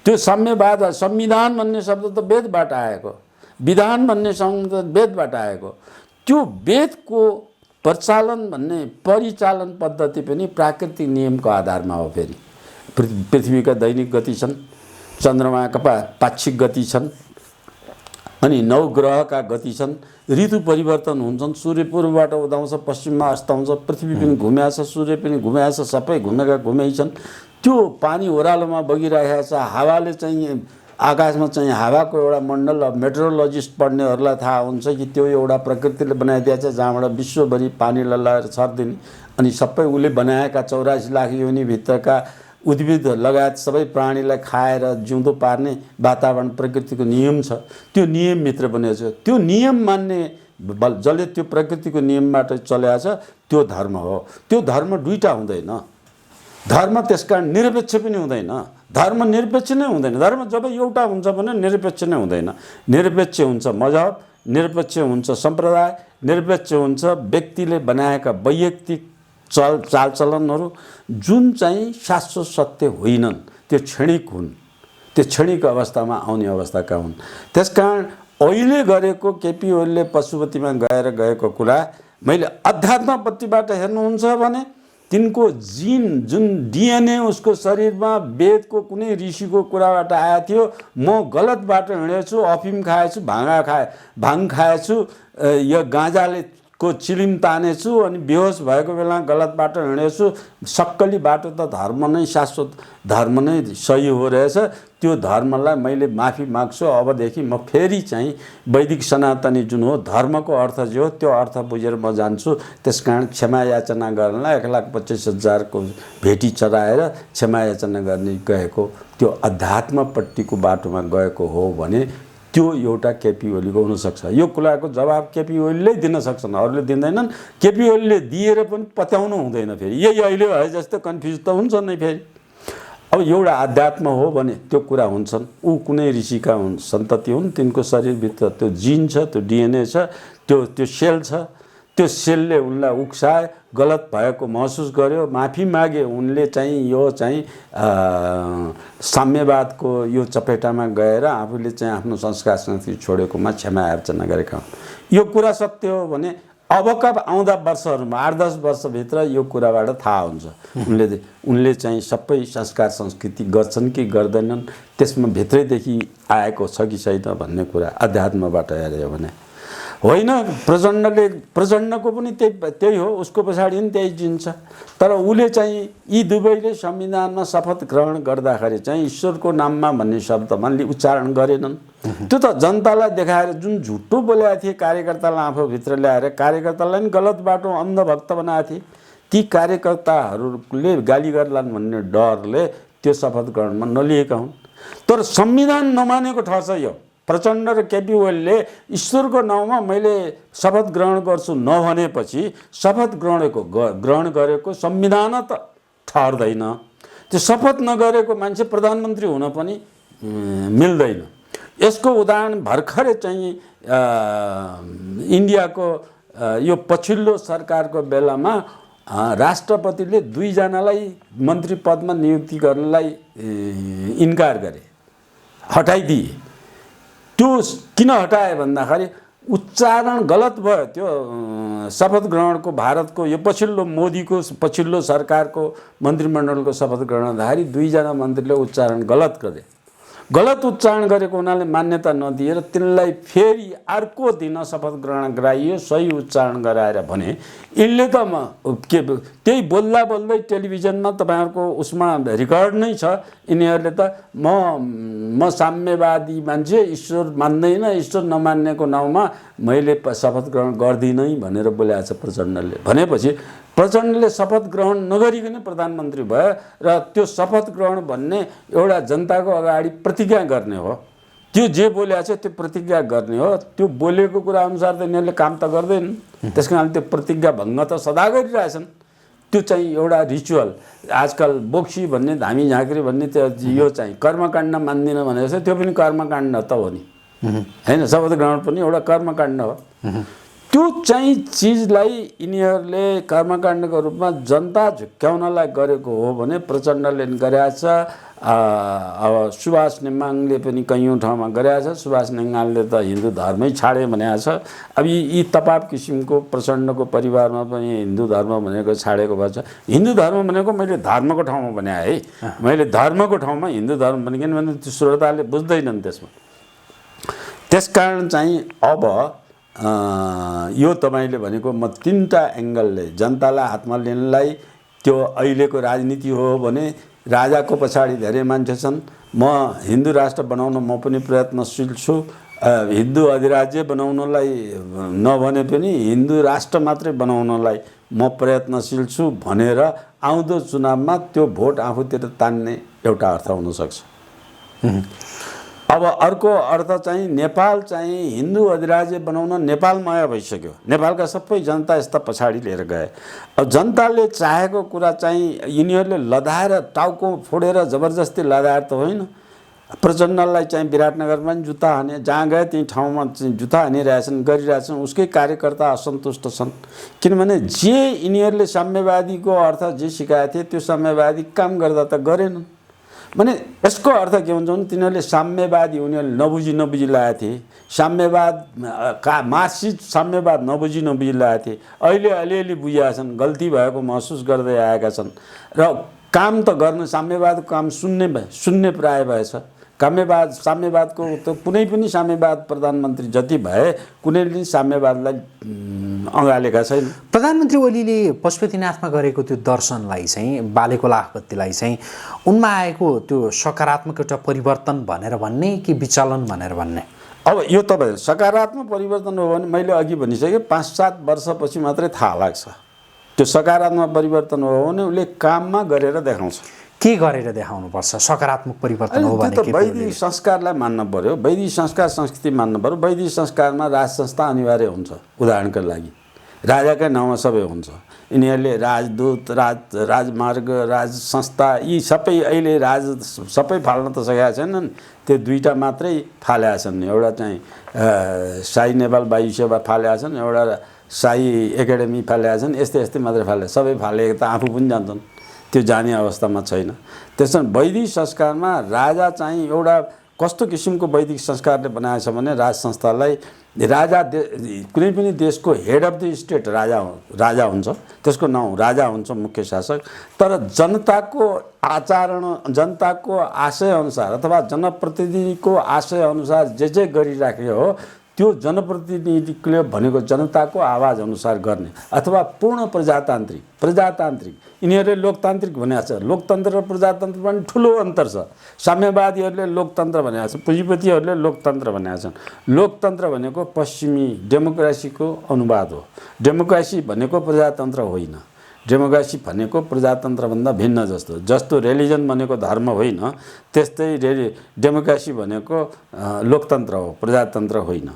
त्यो साम्यवाद संविधान भन्ने शब्द त वेदबाट आएको, विधान भन्ने शब्द वेदबाट आएको। त्यो वेदको प्रचालन भन्ने परिचालन पद्धति पनि प्राकृतिक नियमको आधारमा हो। फेरि पृथ्वीका दैनिक गति छन्, चन्द्रमाका पाक्षिक गति छन्, अनि 9 ग्रहका गति छन्, ऋतु परिवर्तन हुन्छन्, सूर्य पूर्वबाट उदाउँछ पश्चिममा अस्ताउँछ, पृथ्वी पनि घुमेको छ, सूर्य पनि घुमेको छ, सबै घुमै छन्। त्यो पानी ओह्रालोमा बगिरहेको छ, हावाले चाहिँ आकाशमा चाहिँ हावाको एउटा मण्डल, मेट्रोलोजिस्ट पढ्नेहरूलाई थाहा हुन्छ कि त्यो एउटा प्रकृतिले बनाइदिएको छ जहाँबाट विश्वभरि पानी लल्लाएर छर्दिने, अनि सबै उसले बनाएका 84 लाख योनिभित्रका उद्भिद लगायत सबै प्राणीलाई खाएर जिउँदो पार्ने वातावरण प्रकृतिको नियम छ। त्यो नियमभित्र बनेको छ। त्यो नियम मान्ने जसले त्यो प्रकृतिको नियमबाट चलेको छ त्यो धर्म हो। त्यो धर्म दुईटा हुँदैन। धर्म त्यसकारण निरपेक्ष पनि हुँदैन। धर्म निरपेक्ष नै हुँदैन। धर्म जब एउटा हुन्छ भने निरपेक्ष नै हुँदैन। निरपेक्ष हुन्छ मजहब, निरपेक्ष हुन्छ सम्प्रदाय, निरपेक्ष हुन्छ व्यक्तिले बनाएका वैयक्तिक चालचलनहरू जुन चाहिँ शाश्वत सत्य होइनन्, त्यो क्षणिक हुन्, त्यो क्षणिक अवस्थामा आउने अवस्थाका हुन्। त्यसकारण अहिले गरेको केपी ओलीले पशुपतिमा गएको कुरा मैले अध्यात्मपट्टिबाट हेर्नुहुन्छ भने तिनको जिन जुन डिएनए उसको शरीरमा वेदको कुनै ऋषिको कुराबाट आएको थियो। म गलत बाटो हिँडेछु, अफिम खाएछु, भाङ खाएछु, यो गाँजाले को चिलिम तानेछु, अनि बेहोस भएको बेला गलत बाटो हिँडेछु। सक्कली बाटो त धर्म नै शाश्वत, धर्म नै सही हो रहेछ। त्यो धर्मलाई मैले माफी माग्छु। अबदेखि म फेरि चाहिँ वैदिक सनातनी जुन हो धर्मको अर्थ जो हो त्यो अर्थ बुझेर म जान्छु। त्यसकारण क्षमा याचना गर्नलाई 1,25,000 को भेटी चढाएर क्षमा याचना गर्ने गएको त्यो अध्यात्मपट्टिको बाटोमा गएको हो भने त्यो एउटा केपी ओलीको हुनसक्छ। यो कुराको जवाब केपी ओलीले दिन सक्छन्, अरूले दिँदैनन्। केपी ओलीले दिएर पनि पत्याउनु हुँदैन। फेरि यही अहिले भए जस्तो कन्फ्युज त हुन्छ नै। फेरि अब एउटा अध्यात्म हो भने त्यो कुरा हुन्छन्। ऊ कुनै ऋषिका हुन्, सन्तति हुन्, तिनको शरीरभित्र त्यो जिन छ, त्यो डिएनए छ, त्यो सेल छ। त्यो सेलले उनलाई उक्साए, गलत भएको महसुस गर्यो, माफी मागे। उनले चाहिँ यो चाहिँ साम्यवादको यो चपेटामा गएर आफूले चाहिँ आफ्नो संस्कार संस्कृति छोडेकोमा क्षमा याचना गरेका हुन्। यो कुरा सत्य हो भने अबका आउँदा वर्षहरूमा 8-10 वर्षभित्र यो कुराबाट थाहा हुन्छ उनले चाहिँ सबै संस्कार संस्कृति गर्छन् कि गर्दैनन्, त्यसमा भित्रैदेखि आएको छ कि छैन भन्ने कुरा अध्यात्मबाट हेऱ्यो भने होइन। प्रचण्डको पनि त्यही हो, उसको पछाडि पनि त्यही जिन्छ। तर उसले चाहिँ यी दुवैले संविधानमा शपथ ग्रहण गर्दाखेरि चाहिँ ईश्वरको नाममा भन्ने शब्दमा उच्चारण गरेनन्। त्यो त जनतालाई देखाएर जुन झुटो बोलेका थिए कार्यकर्तालाई आफूभित्र ल्याएर कार्यकर्तालाई पनि गलत बाटो अन्धभक्त बनाएको थिए। ती कार्यकर्ताहरूले गाली गर्लान् भन्ने डरले त्यो शपथ ग्रहणमा नलिएका हुन्। तर संविधान नमानेको ठहर छ यो। प्रचण्ड र केपी ओलीले ईश्वरको नाउँमा मैले शपथ ग्रहण गर्छु नभनेपछि शपथ ग्रहण गरेको संविधान त ठहर्दैन। त्यो शपथ नगरेको मान्छे प्रधानमन्त्री हुन पनि मिल्दैन। यसको उदाहरण भर्खरै चाहिँ इन्डियाको यो पछिल्लो सरकारको बेलामा राष्ट्रपतिले 2 जनालाई मन्त्री पदमा नियुक्ति गर्नलाई इन्कार गरे, हटाइदिए। त्यो किन हटाए भन्दाखेरि उच्चारण गलत भयो। त्यो शपथ ग्रहणको भारतको यो पछिल्लो मोदीको पछिल्लो सरकारको मन्त्रीमण्डलको शपथ ग्रहण हुँदाखेरि 2 जना मन्त्रीले उच्चारण गलत गरे। गलत उच्चारण गरेको हुनाले मान्यता नदिएर तिनलाई फेरि अर्को दिन शपथ ग्रहण गराइयो, सही उच्चारण गराएर भने यिनले त त्यही बोल्दा बोल्दै टेलिभिजनमा तपाईँहरूको उसमा रेकर्ड नै छ। यिनीहरूले त म साम्यवादी मान्छे, ईश्वर मान्दैन, ईश्वर नमान्नेको नाउँमा मैले शपथ ग्रहण गर्दिनँ भनेर बोलेको छ प्रचण्डले। भनेपछि प्रचण्डले शपथ ग्रहण नगरिकन प्रधानमन्त्री भयो र त्यो शपथ ग्रहण भन्ने एउटा जनताको अगाडि प्रतिज्ञा गर्ने हो। त्यो जे बोलेको छ त्यो प्रतिज्ञा गर्ने हो। त्यो बोलेको कुरा अनुसार त यिनीहरूले काम त गर्दैनन्, त्यस कारण त्यो प्रतिज्ञा भङ्ग त सदा गरिरहेछन्। त्यो चाहिँ एउटा रिचुअल। आजकल बोक्सी भन्ने, धामी झाँक्री भन्ने त्यो यो चाहिँ कर्मकाण्ड मान्दिनँ भनेको छ, त्यो पनि कर्मकाण्ड त हो नि होइन। शपथ ग्रहण पनि एउटा कर्मकाण्ड हो। त्यो चाहिँ चिजलाई यिनीहरूले कर्मकाण्डको रूपमा जनता झुक्क्याउनलाई गरेको हो भने प्रचण्डले गरेका छ। अब सुभाष नेङ्गाङले पनि कैयौँ ठाउँमा गरेका छ। सुभाष नेङ्गाङले त हिन्दू धर्मै छाडे भनेको छ। अब यी तपाप किसिमको प्रचण्डको परिवारमा पनि हिन्दू धर्म भनेको छाडेको भएछ। हिन्दू धर्म भनेको मैले धर्मको ठाउँमा भने है, मैले धर्मको ठाउँमा हिन्दू धर्म भने, किनभने त्यो श्रोताले बुझ्दैनन् त्यसमा। त्यसकारण चाहिँ अब यो तपाईँले भनेको म तीनटा एङ्गलले जनतालाई हातमा लिनलाई, त्यो अहिलेको राजनीति हो भने राजाको पछाडि धेरै मान्छे छन्। म हिन्दू राष्ट्र बनाउन म पनि प्रयत्नशील छु। हिन्दू अधिराज्य बनाउनलाई नभने पनि हिन्दू राष्ट्र मात्रै बनाउनलाई म प्रयत्नशील छु भनेर आउँदो चुनावमा त्यो भोट आफूतिर तान्ने एउटा अर्थ हुनसक्छ। अब अर्को अर्थ चाहिँ नेपाल चाहिँ हिन्दू अधिराज्य बनाउन नेपालमय भइसक्यो। नेपालका सबै जनता यस्ता पछाडि लिएर गए। अब जनताले चाहेको कुरा चाहिँ यिनीहरूले लदाएर टाउको फोडेर जबरजस्ती लदाएर त होइन। प्रचण्डलाई चाहिँ विराटनगरमा पनि जुत्ता हाने, जहाँ गए त्यही ठाउँमा चाहिँ जुत्ता हानिरहेछन्, गरिरहेछन्। उसकै कार्यकर्ता असन्तुष्ट छन्, किनभने जे यिनीहरूले साम्यवादीको अर्थ जे सिकाएको थिए त्यो साम्यवादी काम गर्दा त गरेनन्। माने यसको अर्थ के हुन्छ भने तिनीहरूले साम्यवादी उनीहरूले नबुझी लगाएको थिए। साम्यवाद मार्क्सिस्ट साम्यवाद नबुझी लगाएको थिए। अहिले अलिअलि बुझेका छन्, गल्ती भएको महसुस गर्दै आएका छन् र काम त गर्न साम्यवादको काम सुन्ने प्राय भएछ। साम्यवादको त कुनै पनि साम्यवाद प्रधानमन्त्री जति भए कुनैले साम्यवादलाई अँगालेका छैन। प्रधानमन्त्री ओलीले पशुपतिनाथमा गरेको त्यो दर्शनलाई चाहिँ, बालेको लाखपत्तीलाई चाहिँ उनमा आएको त्यो सकारात्मक एउटा परिवर्तन भनेर भन्ने कि विचलन भनेर भन्ने? अब यो तपाईँ सकारात्मक परिवर्तन हो भने मैले अघि भनिसकेँ 5-7 वर्षपछि मात्रै थाहा लाग्छ। त्यो सकारात्मक परिवर्तन हो भने उसले काममा गरेर देखाउँछ। के गरेर देखाउनुपर्छ सकारात्मक परिवर्तन हो भने? त्यो त वैदिक संस्कारलाई मान्न पर्यो। वैदिक संस्कार संस्कृति मान्न पर्यो। वैदिक संस्कारमा राज संस्था अनिवार्य हुन्छ। उदाहरणका लागि राजाकै नाउँमा सबै हुन्छ। यिनीहरूले राजदूत, राजमार्ग, राज संस्था यी सबै अहिले सबै फाल्न त सकेका छैनन्। त्यो दुईटा मात्रै फालेका छन्। एउटा चाहिँ शाही नेपाल वायु सेवा फालेका छन्, एउटा शाही एकाडेमी फालेका छन्। यस्तै मात्रै फाले, सबै फालेको त आफू पनि जान्छन्, त्यो जाने अवस्थामा छैन। त्यसैले वैदिक संस्कारमा राजा चाहिँ एउटा कस्तो किसिमको वैदिक संस्कारले बनाएको छ भने राज संस्थालाई राजा कुनै पनि देशको हेड अफ द स्टेट राजा हुन्छ, त्यसको नाउँ राजा हुन्छ, मुख्य शासक। तर जनताको आचरण, जनताको आशयअनुसार अथवा जनप्रतिनिधिको आशयअनुसार जे गरिराखेको हो त्यो जनप्रतिनिधिले भनेको जनताको आवाज अनुसार गर्ने अथवा पूर्ण प्रजातान्त्रिक यिनीहरूले लोकतान्त्रिक भनेको छ। लोकतन्त्र र प्रजातन्त्र पनि ठुलो अन्तर छ। साम्यवादीहरूले लोकतन्त्र भनेको छ, पुँजीपतिहरूले लोकतन्त्र भनेका छन्। लोकतन्त्र भनेको पश्चिमी डेमोक्रेसीको अनुवाद हो। डेमोक्रेसी भनेको प्रजातन्त्र होइन। डेमोक्रेसी भनेको प्रजातन्त्रभन्दा भिन्न जस्तो रिलिजन भनेको धर्म होइन, त्यस्तै डेमोक्रेसी भनेको लोकतन्त्र हो, प्रजातन्त्र होइन।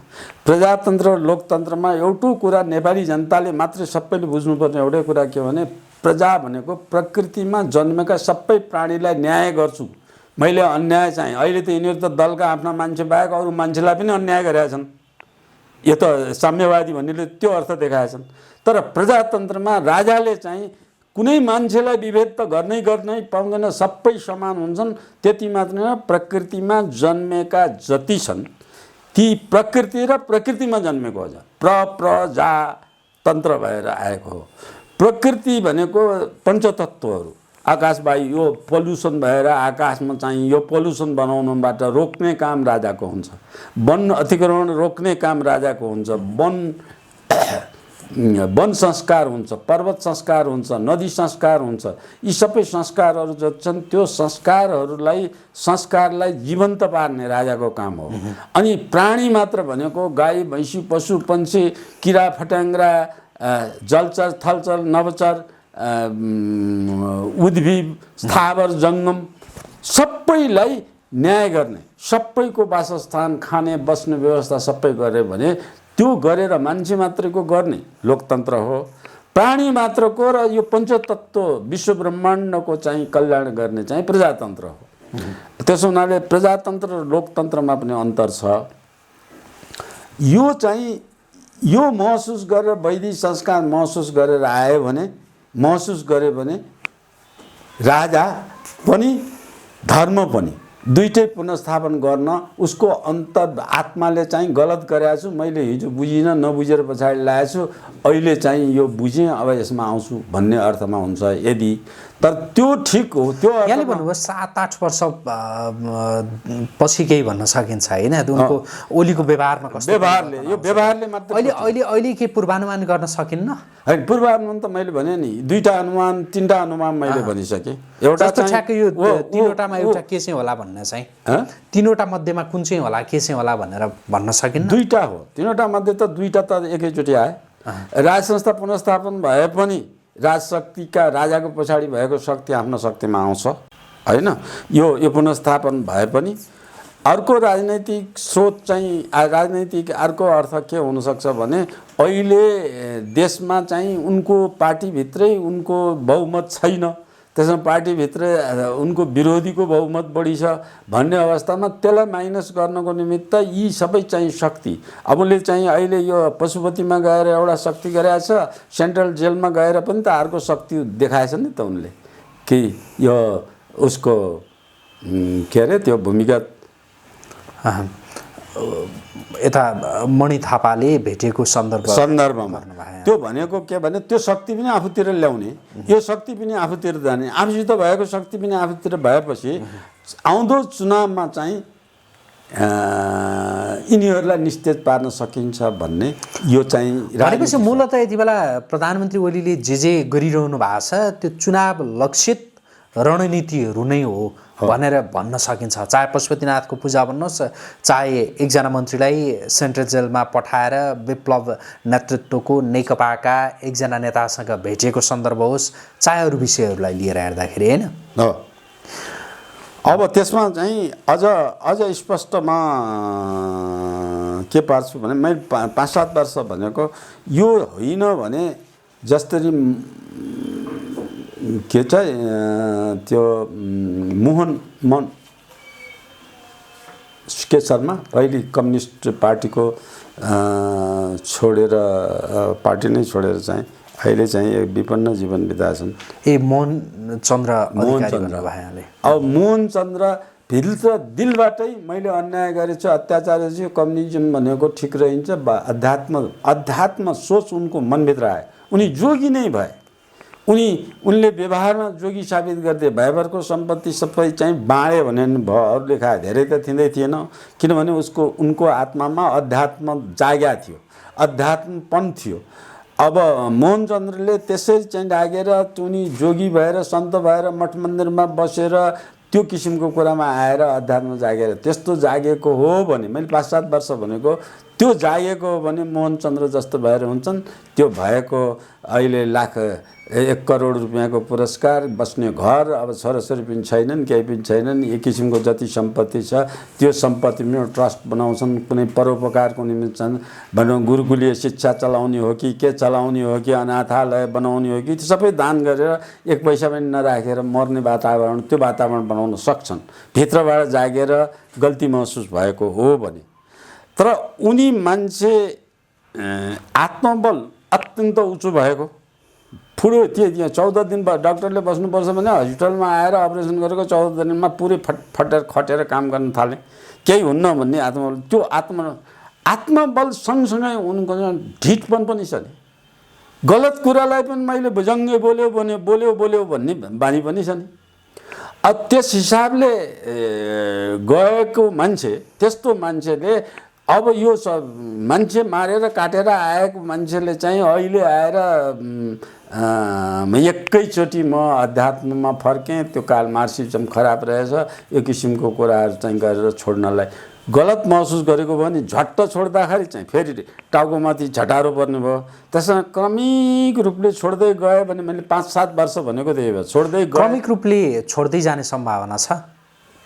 प्रजातन्त्र र लोकतन्त्रमा एउटै कुरा नेपाली जनताले मात्रै सबैले बुझ्नुपर्ने एउटै कुरा के भने प्रजा भनेको प्रकृतिमा जन्मेका सबै प्राणीलाई न्याय गर्छु, मैले अन्याय चाहिँ अहिले त यिनीहरू त दलका आफ्ना मान्छे बाहेक अरू मान्छेलाई पनि अन्याय गरेका छन्। यो त साम्यवादी भन्नेले त्यो अर्थ देखाएका छन्। तर प्रजातन्त्रमा राजाले चाहिँ कुनै मान्छेलाई विभेद त गर्नै पाउँदैन, सबै समान हुन्छन्। त्यति मात्र होइन, प्रकृतिमा जन्मेका जति छन् ती प्रकृति र प्रकृतिमा जन्मेको हो। प्रजातन्त्र भएर आएको हो। प्रकृति भनेको पञ्चतत्त्वहरू, आकाश वायु, यो पल्युसन भएर आकाशमा चाहिँ यो पल्युसन बनाउनबाट रोक्ने काम राजाको हुन्छ। वन अतिक्रमण रोक्ने काम राजाको हुन्छ। वन संस्कार हुन्छ, पर्वत संस्कार हुन्छ, नदी संस्कार हुन्छ। यी सबै संस्कारहरू जो छन् त्यो संस्कारलाई जीवन्त पार्ने राजाको काम हो। अनि प्राणी मात्र भनेको गाई, भैँसी, पशु, पन्छी, किरा फट्याङ्ग्रा, जलचर, थलचर, नवचर, उद्भिद, स्थावर, जङ्गम सबैलाई न्याय गर्ने, सबैको वासस्थान, खाने बस्ने व्यवस्था सबै गरे भने त्यो गरेर मान्छे मात्रैको गर्ने लोकतन्त्र हो। प्राणी मात्रको र यो पञ्चतत्त्व विश्व ब्रह्माण्डको चाहिँ कल्याण गर्ने चाहिँ प्रजातन्त्र हो। त्यसो हुनाले प्रजातन्त्र र लोकतन्त्रमा पनि अन्तर छ। यो चाहिँ यो महसुस गरेर वैदिक संस्कार महसुस गरेर आयो भने, महसुस गरे भने राजा पनि धर्म पनि दुईटै पुनर्स्थापन गर्न उसको अन्तर आत्माले चाहिँ गलत गरेको छु, मैले हिजो बुझिनँ, नबुझेर पछाडि लागेको छु, अहिले चाहिँ यो बुझेँ, अब यसमा आउँछु भन्ने अर्थमा हुन्छ यदि। तर त्यो ठिक हो। त्यो यहाँले भन्नुभयो 7-8 वर्ष पछि केही भन्न सकिन्छ होइन, उनको ओलीको व्यवहारमा कस्तो व्यवहारले, यो व्यवहारले मात्र अहिले के पूर्वानुमान गर्न सकिन्न? होइन, पूर्वानुमान त मैले भने नि, 2टा अनुमान 3टा अनुमान मैले भनिसकेँ। एउटा ठ्याक्कै यो 3वटामा एउटा के चाहिँ होला भन्ने चाहिँ, 3वटा मध्येमा कुन चाहिँ होला, के चाहिँ होला भनेर भन्न सकिन्न? 2टा हो। 3वटा मध्ये त 2टा त एकैचोटि आए। राज संस्था पुनर्स्थापन भए पनि राजशक्तिका राजाको पछाडि भएको शक्ति आफ्नो शक्तिमा आउँछ होइन। यो पुनर्स्थापन भए पनि अर्को राजनैतिक स्रोत चाहिँ, राजनैतिक अर्को अर्थ के हुनसक्छ भने अहिले देशमा चाहिँ उनको पार्टीभित्रै उनको बहुमत छैन, त्यसमा पार्टीभित्र उनको विरोधीको बहुमत बढी छ भन्ने अवस्थामा त्यसलाई माइनस गर्नको निमित्त यी सबै चाहिँ शक्ति, अब उसले चाहिँ अहिले यो पशुपतिमा गएर एउटा शक्ति गरेछ, सेन्ट्रल जेलमा गएर पनि त अर्को शक्ति देखाएछ नि त उनले, कि यो उसको के अरे त्यो भूमिगत यता मणि थापाले भेटेको सन्दर्भमा त्यो भनेको के भने त्यो शक्ति पनि आफूतिर ल्याउने, यो शक्ति पनि आफूतिर जाने, आफूसित भएको शक्ति पनि आफूतिर भएपछि आउँदो चुनावमा चाहिँ यिनीहरूलाई निस्तेज पार्न सकिन्छ भन्ने यो चाहिँ भनेपछि मूलतः यति बेला प्रधानमन्त्री ओलीले जे गरिरहनु भएको छ त्यो चुनाव लक्षित रणनीतिहरू नै हो भनेर भन्न सकिन्छ। चाहे पशुपतिनाथको पूजा भन्नुहोस्, चाहे एकजना मन्त्रीलाई सेन्ट्रल जेलमा पठाएर विप्लव नेतृत्वको नेकपाका एकजना नेतासँग भेटेको सन्दर्भ होस्, चाहे अरू विषयहरूलाई लिएर हेर्दाखेरि होइन। अब त्यसमा चाहिँ अझ स्पष्टमा के पार्छु भने मैले 5-7 वर्ष भनेको यो होइन भने जसरी के चाहिँ त्यो मोहन के शर्मा अहिले कम्युनिस्ट पार्टीको छोडेर पार्टी नै छोडेर चाहिँ अहिले चाहिँ विपन्न जीवन बिताएछन्। मोहन चन्द्र अब मोहन चन्द्र भित्र दिलबाटै मैले अन्याय गरेछु, अत्याचार गरेछु, कम्युनिजम भनेको ठिक रहन्छ, अध्यात्म सोच उनको मनभित्र आयो। उनी जोगी नै भए, उनले व्यवहारमा जोगी साबित गर्दै भाइभरको सम्पत्ति सबै चाहिँ बाँडे भने भयो, अरूले खाए धेरै त थिँदै थिएन, किनभने उनको आत्मामा अध्यात्म जाग्या थियो, अध्यात्मपन थियो। अब मोहनचन्द्रले त्यसै चाहिँ डागेर उनी जोगी भएर सन्त भएर मठ मन्दिरमा बसेर त्यो किसिमको कुरामा आएर अध्यात्म जागेर त्यस्तो जागेको हो भने, मैले 5-7 वर्ष भनेको त्यो जागेको हो भने मोहनचन्द्र जस्तो भएर हुन्छन्। त्यो भएको अहिले 1 करोड रुपियाँको पुरस्कार, बस्ने घर, अब छोराछोरी पनि छैनन्, केही पनि छैनन्, एक किसिमको जति सम्पत्ति छ त्यो सम्पत्तिमा ट्रस्ट बनाउँछन्, कुनै परोपकारको निमित्त भनौँ गुरुकुलीय शिक्षा चलाउने हो कि के चलाउने हो कि अनाथालय बनाउने हो कि त्यो सबै दान गरेर 1 पैसा पनि नराखेर मर्ने वातावरण, त्यो वातावरण बनाउन सक्छन् भित्रबाट जागेर गल्ती महसुस भएको हो भने। तर उनी मान्छे आत्मबल अत्यन्त उच्च भएको, ठुलो त्यो 14 दिन डाक्टरले बस्नुपर्छ भने हस्पिटलमा आएर अपरेसन गरेको 14 दिनमा पुरै फटेर खटेर काम गर्न थाले, केही हुन्न भन्ने आत्मबल। त्यो आत्मबल सँगसँगै उनको ढिटपन पनि छ नि, गलत कुरालाई पनि मैले भुजङ्गे बोल्यो भन्ने बानी पनि छ नि। अब त्यस हिसाबले गएको मान्छे, त्यस्तो मान्छेले अब यो मान्छे मारेर काटेर आएको मान्छेले चाहिँ अहिले आएर एकैचोटि म अध्यात्ममा फर्केँ, त्यो काल मार्क्सिजम खराब रहेछ, यो किसिमको कुराहरू चाहिँ गरेर छोड्नलाई गलत महसुस गरेको भयो भने झट्ट छोड्दाखेरि चाहिँ फेरि टाउकोमाथि झटारो पर्ने भयो। त्यसमा क्रमिक रूपले छोड्दै गयो भने, मैले 5-7 वर्ष भनेको त्यही भयो, छोड्दै क्रमिक रूपले छोड्दै जाने सम्भावना छ।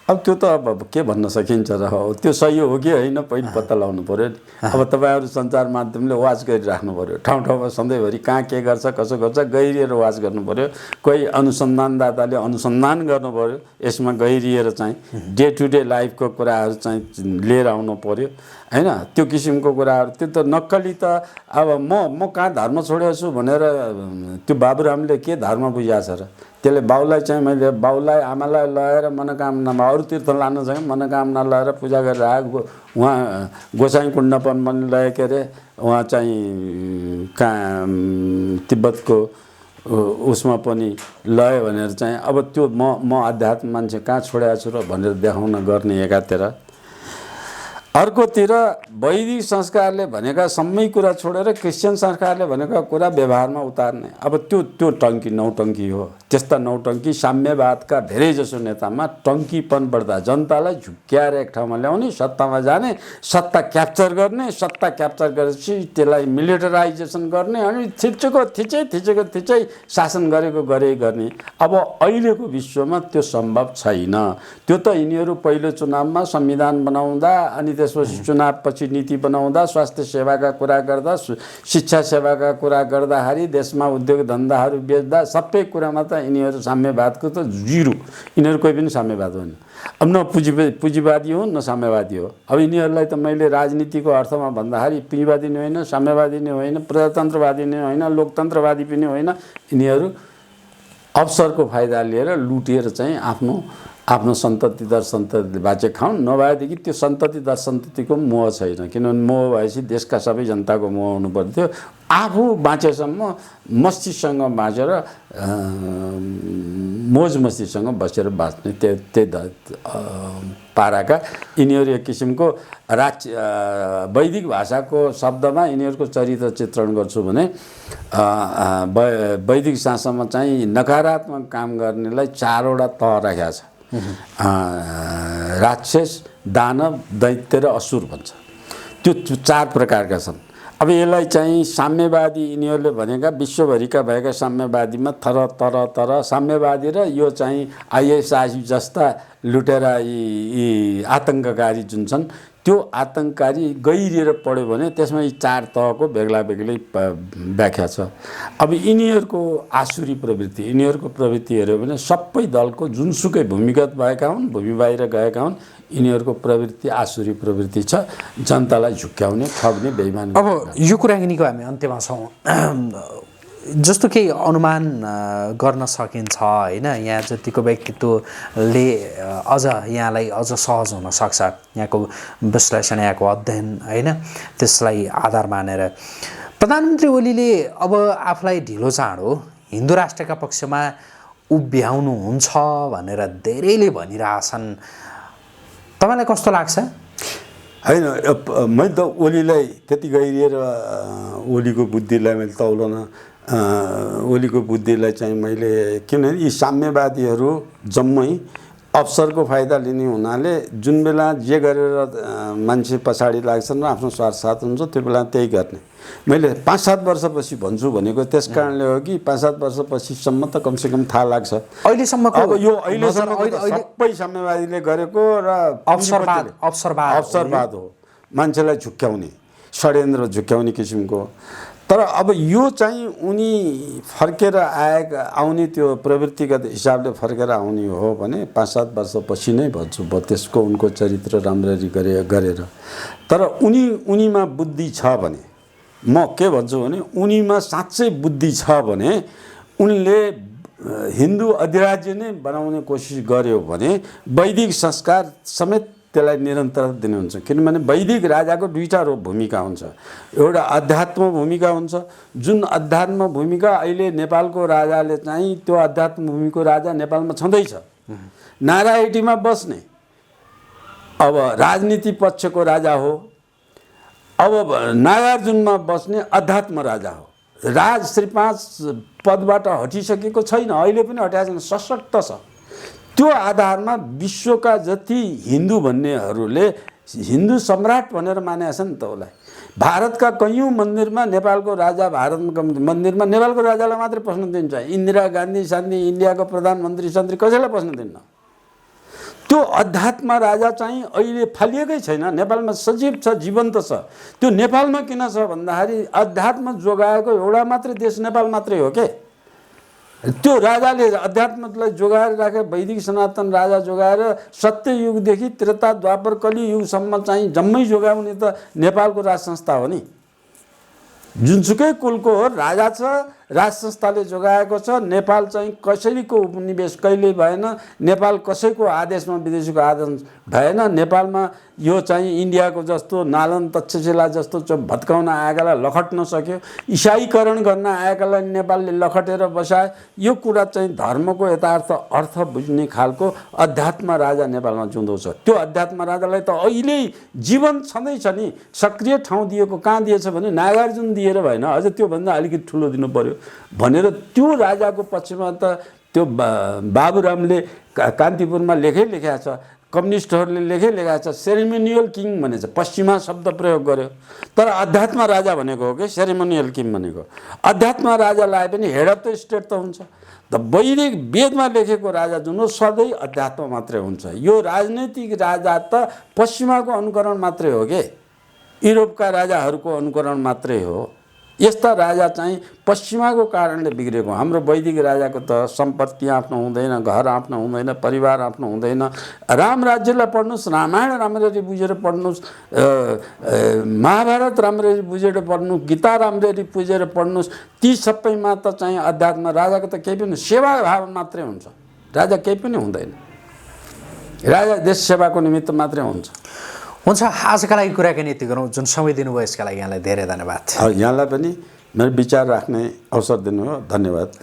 अब त्यो त अब के भन्न सकिन्छ र हो, त्यो सही हो कि होइन पहिलो पत्ता लगाउनु पऱ्यो नि। अब तपाईँहरू सञ्चार माध्यमले वाच गरिराख्नु पऱ्यो, ठाउँ ठाउँमा सधैँभरि कहाँ के गर्छ कसो गर्छ गहिरिएर वाच गर्नु पऱ्यो। कोही अनुसन्धानदाताले अनुसन्धान गर्नु पऱ्यो, यसमा गहिरिएर चाहिँ डे टु डे लाइफको कुराहरू चाहिँ लिएर आउनु पऱ्यो होइन। त्यो किसिमको कुराहरू त्यो त नक्कली त अब म कहाँ धर्म छोडेको छु भनेर त्यो बाबुरामले के धर्म बुझाएको छ र? त्यसले बाउलाई चाहिँ मैले बाउलाई आमालाई लगाएर मनोकामनामा अरू तीर्थ लानु चाहिँ मनोकामना लगाएर पूजा गरेर आएको। उहाँ गोसाई कुण्ड पनि लगे के अरे उहाँ चाहिँ कहाँ तिब्बतको उसमा पनि लयो भनेर चाहिँ अब त्यो म आध्यात्म मान्छे कहाँ छोडेको छु र भनेर देखाउन गर्ने एकातिर। अर्कोतिर वैदिक संस्कारले भनेका सबै कुरा छोडेर क्रिस्चियन संस्कारले भनेका कुरा व्यवहारमा उतार्ने। अब त्यो टङ्की नौटङ्की हो। त्यस्ता नौटङ्की साम्यवादका धेरैजसो नेतामा टङ्कीपन बढ्दा जनतालाई झुक्क्याएर एक ठाउँमा ल्याउने, सत्तामा जाने, सत्ता क्याप्चर गर्ने, सत्ता क्याप्चर गरेपछि त्यसलाई मिलिटराइजेसन गर्ने अनि थिचै शासन गरे गर्ने। अब अहिलेको विश्वमा त्यो सम्भव छैन। त्यो त यिनीहरू पहिलो चुनावमा संविधान बनाउँदा अनि त्यसपछि चुनावपछि नीति बनाउँदा, स्वास्थ्य सेवाका कुरा गर्दा, शिक्षा सेवाका कुरा गर्दाखेरि, देशमा उद्योग धन्दाहरू बेच्दा सबै कुरामा त यिनीहरू साम्यवादको त जिरो। यिनीहरू कोही पनि साम्यवाद होइन। अब न पुँजीवादी हो न साम्यवादी हो। अब यिनीहरूलाई त मैले राजनीतिको अर्थमा भन्दाखेरि पुँजीवादी नै होइन, साम्यवादी नै होइन, प्रजातन्त्रवादी नै होइन, लोकतन्त्रवादी पनि होइन। यिनीहरू अवसरको फाइदा लिएर लुटेर चाहिँ आफ्नो सन्तति दर सन्तति बाँचे खाउन्, नभएदेखि त्यो सन्तति दर सन्ततिको मोह छैन। किनभने मोह भएपछि देशका सबै जनताको मोह हुनु पर्थ्यो। आफू बाँचेसम्म मस्तीसँग बाँचेर मोज मस्तीसँग बसेर बाँच्ने त्यही पाराका यिनीहरू एक किसिमको वैदिक भाषाको शब्दमा यिनीहरूको चरित्र चित्रण गर्छु भने वैदिक शास्त्रमा चाहिँ नकारात्मक काम गर्नेलाई 4वटा तह राखेको छ। राक्षस, दानव, दैत्य र असुर भन्छ। त्यो 4 प्रकारका छन्। अब यसलाई चाहिँ साम्यवादी यिनीहरूले भनेका विश्वभरिका भएका साम्यवादीमा तर साम्यवादी र यो चाहिँ आइएसआई जस्ता लुटेरा यी आतङ्ककारी जुन छन् त्यो आतङ्ककारी गहिरिएर पढ्यो भने त्यसमा यी 4 तहको बेग्ला बेग्लै व्याख्या छ। अब यिनीहरूको आसुरी प्रवृत्ति, यिनीहरूको प्रवृत्ति हेऱ्यो भने सबै दलको जुनसुकै भूमिगत भएका हुन्, भूमि बाहिर गएका हुन्, यिनीहरूको प्रवृत्ति आसुरी प्रवृत्ति छ, जनतालाई झुक्क्याउने, ठग्ने, बेइमान। अब यो कुराकानीको हामी अन्त्यमा छौँ। जस्तो केही अनुमान गर्न सकिन्छ होइन, यहाँ जतिको व्यक्तित्वले अझ यहाँलाई अझ सहज हुन सक्छ, यहाँको विश्लेषण, यहाँको अध्ययन होइन, त्यसलाई आधार मानेर प्रधानमन्त्री ओलीले अब आफूलाई ढिलो चाँडो हिन्दू राष्ट्रका पक्षमा उभ्याउनुहुन्छ भनेर धेरैले भनिरहेछन्। तपाईँलाई कस्तो लाग्छ? होइन, मैले त ओलीलाई त्यति गहिरिएर ओलीको बुद्धिलाई मैले तौलन ओलीको बुद्धिलाई चाहिँ मैले किनभने यी साम्यवादीहरू जम्मै अवसरको फाइदा लिने हुनाले जुन बेला जे गरेर मान्छे पछाडि लाग्छन् र आफ्नो स्वार्थ साथ हुन्छ त्यो बेला त्यही गर्ने। मैले 5-7 वर्षपछि भन्छु भनेको त्यस कारणले हो कि 5-7 वर्षपछिसम्म त कमसेकम थाहा लाग्छ। अहिलेसम्मको अब यो अहिलेसम्मको सबै साम्यवादीले गरेको र अवसरवाद हो, मान्छेलाई झुक्क्याउने, षड्यन्त्र झुक्क्याउने किसिमको। तर अब यो चाहिँ उनी फर्केर आउने त्यो प्रवृत्तिगत हिसाबले फर्केर आउने हो भने 5-7 वर्षपछि नै भन्छु त्यसको उनको चरित्र राम्ररी गरेर। तर उनीमा बुद्धि छ भने, म के भन्छु भने उनीमा साँच्चै बुद्धि छ भने उनले हिन्दू अधिराज्य नै बनाउने कोसिस गर्यो भने वैदिक संस्कार समेत त्यसलाई निरन्तरता दिनुहुन्छ। किनभने वैदिक राजाको 2टा भूमिका हुन्छ। एउटा अध्यात्म भूमिका हुन्छ, जुन अध्यात्म भूमिका अहिले नेपालको राजाले चाहिँ त्यो अध्यात्म भूमिको राजा नेपालमा छँदैछ, नारायणीमा बस्ने अब राजनीति पक्षको राजा हो। अब नागार्जुनमा बस्ने अध्यात्म राजा हो। राज श्री 5 पदबाट हटिसकेको छैन, अहिले पनि हटाएको छैन, सशक्त छ। त्यो आधारमा विश्वका जति हिन्दू भन्नेहरूले हिन्दू सम्राट भनेर मानेका छन् नि त उसलाई। भारतका कैयौँ मन्दिरमा नेपालको राजा, भारतका मन्दिरमा नेपालको राजालाई मात्रै पस्न दिन्छ। इन्दिरा गान्धी सान्धी, इन्डियाको प्रधानमन्त्री सन्त्री कसैलाई पस्न दिन्न। त्यो अध्यात्म राजा चाहिँ अहिले फालिएकै छैन, नेपालमा सजीव छ, जीवन्त छ। त्यो नेपालमा किन छ भन्दाखेरि अध्यात्म जोगाएको एउटा मात्रै देश नेपाल मात्रै हो के। त्यो राजाले अध्यात्मलाई जोगाएर राखे, वैदिक सनातन राजा जोगाएर सत्य युगदेखि त्रेता द्वापर कलि युगसम्म चाहिँ जम्मै जोगाउने त नेपालको राज संस्था हो नि। जुनसुकै कुलको हो राजा छ, राज संस्थाले जोगाएको छ। नेपाल चाहिँ कसैको उपनिवेश कहिल्यै भएन, नेपाल कसैको आदेशमा विदेशीको आदेश भएन। नेपालमा यो चाहिँ इन्डियाको जस्तो नालन तक्षशिला जस्तो भत्काउन आएकालाई लखट्न सक्यो, इसाईकरण गर्न आएकालाई नेपालले लखटेर बसाए। यो कुरा चाहिँ धर्मको यथार्थ अर्थ बुझ्ने खालको अध्यात्म राजा नेपालमा जिउँदो छ। त्यो अध्यात्म राजालाई त अहिले जीवन छँदैछ नि। सक्रिय ठाउँ दिएको कहाँ दिएछ भने नागार्जुन दिएर भएन, अझ त्योभन्दा अलिकति ठुलो दिनु पर्यो भनेर त्यो राजाको पक्षमा त त्यो बाबुरामले कान्तिपुरमा लेखेको छ, कम्युनिस्टहरूले लेखेको छ, सेरेमोनियल किङ भनेछ, पश्चिमा शब्द प्रयोग गर्यो। तर अध्यात्म राजा भनेको हो कि सेरेमोनियल किङ भनेको। अध्यात्म राजा लाए पनि हेड अफ द स्टेट त हुन्छ। त वैदिक वेदमा लेखेको राजा जुन हो सधैँ अध्यात्म मात्रै हुन्छ। यो राजनैतिक राजा त पश्चिमाको अनुकरण मात्रै हो के, युरोपका राजाहरूको अनुकरण मात्रै हो। यस्ता राजा चाहिँ पश्चिमाको कारणले बिग्रेको। हाम्रो वैदिक राजाको त सम्पत्ति आफ्नो हुँदैन, घर आफ्नो हुँदैन, परिवार आफ्नो हुँदैन। राम राज्यलाई पढ्नुहोस्, रामायण राम्ररी बुझेर पढ्नुहोस्, महाभारत राम्ररी बुझेर पढ्नु, गीता राम्ररी बुझेर पढ्नुहोस्। ती सबैमा त चाहिँ अध्यात्म राजाको त केही पनि सेवाभाव मात्रै हुन्छ, राजा केही पनि हुँदैन। राजा देश सेवाको निमित्त मात्रै हुन्छ। आजका लागि कुराकानी यति गरौँ। जुन समय दिनुभयो यसका लागि यहाँलाई धेरै धन्यवाद। यहाँलाई पनि मेरो विचार राख्ने अवसर दिनुभयो, धन्यवाद।